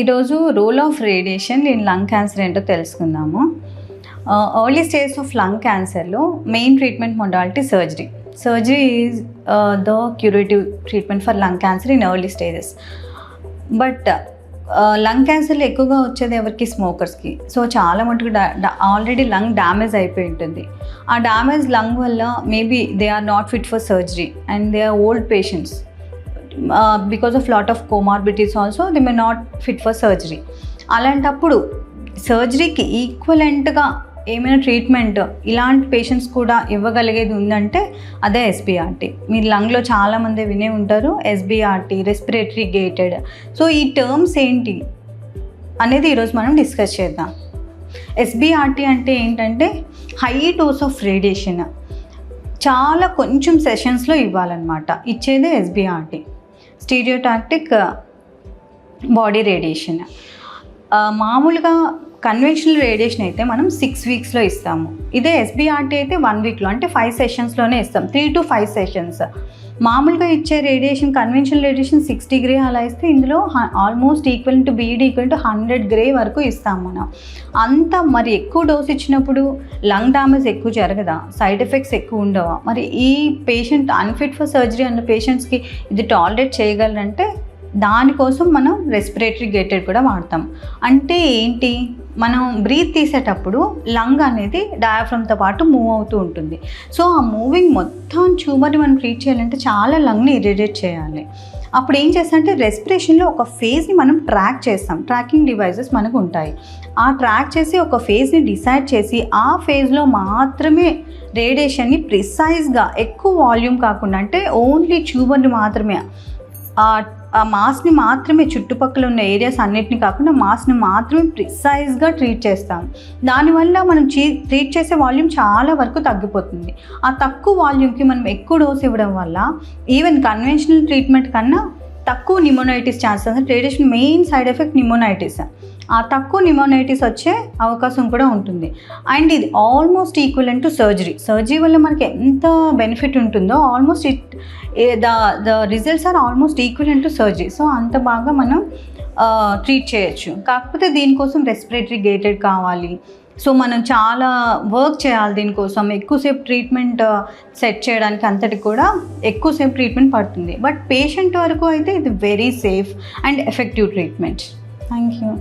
ఈరోజు role of radiation in lung cancer ఏంటో తెలుసుకుందాము. ఎర్లీ స్టేజ్ ఆఫ్ లంగ్ క్యాన్సర్లో main treatment modality surgery. Surgery is the curative treatment for lung cancer in early stages. But lung క్యాన్సర్లో ఎక్కువగా వచ్చేది ఎవరికి? స్మోకర్స్కి. So చాలా మటుకు ఆల్రెడీ లంగ్ డ్యామేజ్ అయిపోయి ఉంటుంది. ఆ డ్యామేజ్ లంగ్ వల్ల maybe they are not fit for surgery and they are old patients. Because of lot of comorbidities also they may not fit for surgery. అలాంటప్పుడు సర్జరీకి ఈక్వలెంట్గా ఏమైనా ట్రీట్మెంట్ ఇలాంటి పేషెంట్స్ కూడా ఇవ్వగలిగేది ఉందంటే అదే ఎస్బీఆర్టీ. మీరు లంగ్లో చాలామంది వినే ఉంటారు ఎస్బీఆర్టీ, రెస్పిరేటరీ గేటెడ్. సో ఈ టర్మ్స్ ఏంటి అనేది ఈరోజు మనం డిస్కస్ చేద్దాం. ఎస్బీఆర్టీ అంటే ఏంటంటే హై డోస్ ఆఫ్ రేడియేషన్, చాలా కొంచెం సెషన్స్లో ఇవ్వాలన్నమాట. ఇచ్చేదే ఎస్బీఆర్టీ, స్టీరియోటాక్టిక్ బాడీ రేడియేషన్. మామూలుగా కన్వెన్షనల్ రేడియేషన్ అయితే మనం 6 వీక్స్లో ఇస్తాము. ఇదే ఎస్బీఆర్టీ అయితే 1 వీక్లో, అంటే 5 సెషన్స్లోనే ఇస్తాం. 3 to 5 సెషన్స్. మామూలుగా ఇచ్చే రేడియేషన్, కన్వెన్షనల్ రేడియేషన్ 60 గ్రే అలా ఇస్తే ఇందులో almost equal to BED equal to 100 gray వరకు ఇస్తాం మనం. అంత మరి ఎక్కువ డోస్ ఇచ్చినప్పుడు లంగ్ డ్యామేజ్ ఎక్కువ జరగదా? సైడ్ ఎఫెక్ట్స్ ఎక్కువ ఉండవా? మరి ఈ పేషెంట్ అన్ఫిట్ ఫర్ సర్జరీ అన్న పేషెంట్స్కి ఇది టాలరేట్ చేయగలరంటే దానికోసం మనం రెస్పిరేటరీ గేటెడ్ కూడా వాడతాం. అంటే ఏంటి? మనం బ్రీత్ తీసేటప్పుడు లంగ్ అనేది డయాఫ్రమ్తో పాటు మూవ్ అవుతూ ఉంటుంది. సో ఆ మూవింగ్ మొత్తం ట్యూమర్ని మనం ట్రీట్ చేయాలంటే చాలా లంగ్ని ఇరిటేట్ చేయాలి. అప్పుడు ఏం చేస్తామంటే రెస్పిరేషన్లో ఒక ఫేజ్ని మనం ట్రాక్ చేస్తాం. ట్రాకింగ్ డివైజెస్ మనకు ఉంటాయి. ఆ ట్రాక్ చేసి ఒక ఫేజ్ని డిసైడ్ చేసి ఆ ఫేజ్లో మాత్రమే రేడియేషన్ని ప్రిసైజ్గా, ఎక్కువ వాల్యూమ్ కాకుండా, అంటే ఓన్లీ ట్యూమర్ని మాత్రమే, ఆ మాస్ని మాత్రమే, చుట్టుపక్కల ఉన్న ఏరియాస్ అన్నిటిని కాకుండా మాస్ని మాత్రమే ప్రిసైజ్గా ట్రీట్ చేస్తాం. దానివల్ల మనం ట్రీట్ చేసే వాల్యూమ్ చాలా వరకు తగ్గిపోతుంది. ఆ తక్కువ వాల్యూమ్కి మనం ఎక్కువ డోస్ ఇవ్వడం వల్ల ఈవెన్ కన్వెన్షనల్ ట్రీట్మెంట్ కన్నా తక్కువ pneumonitis chances. Radiation main side effect pneumonitis. ఆ తక్కువ నిమోనైటిస్ వచ్చే అవకాశం కూడా ఉంటుంది. అండ్ ఇది almost equivalent to surgery. Surgery వల్ల మనకి ఎంత బెనిఫిట్ ఉంటుందో almost the results are almost equivalent to surgery. So అంత బాగా మనం ట్రీట్ చేయొచ్చు. కాకపోతే దీనికోసం రెస్పిరేటరీ గేటెడ్ కావాలి. సో మనం చాలా వర్క్ చేయాలి దీనికోసం. ఎక్కువసేపు ట్రీట్మెంట్ సెట్ చేయడానికి అంతటి కూడా ఎక్కువసేపు ట్రీట్మెంట్ పడుతుంది. బట్ పేషెంట్ వరకు అయితే ఇది very safe and effective treatment. Thank you.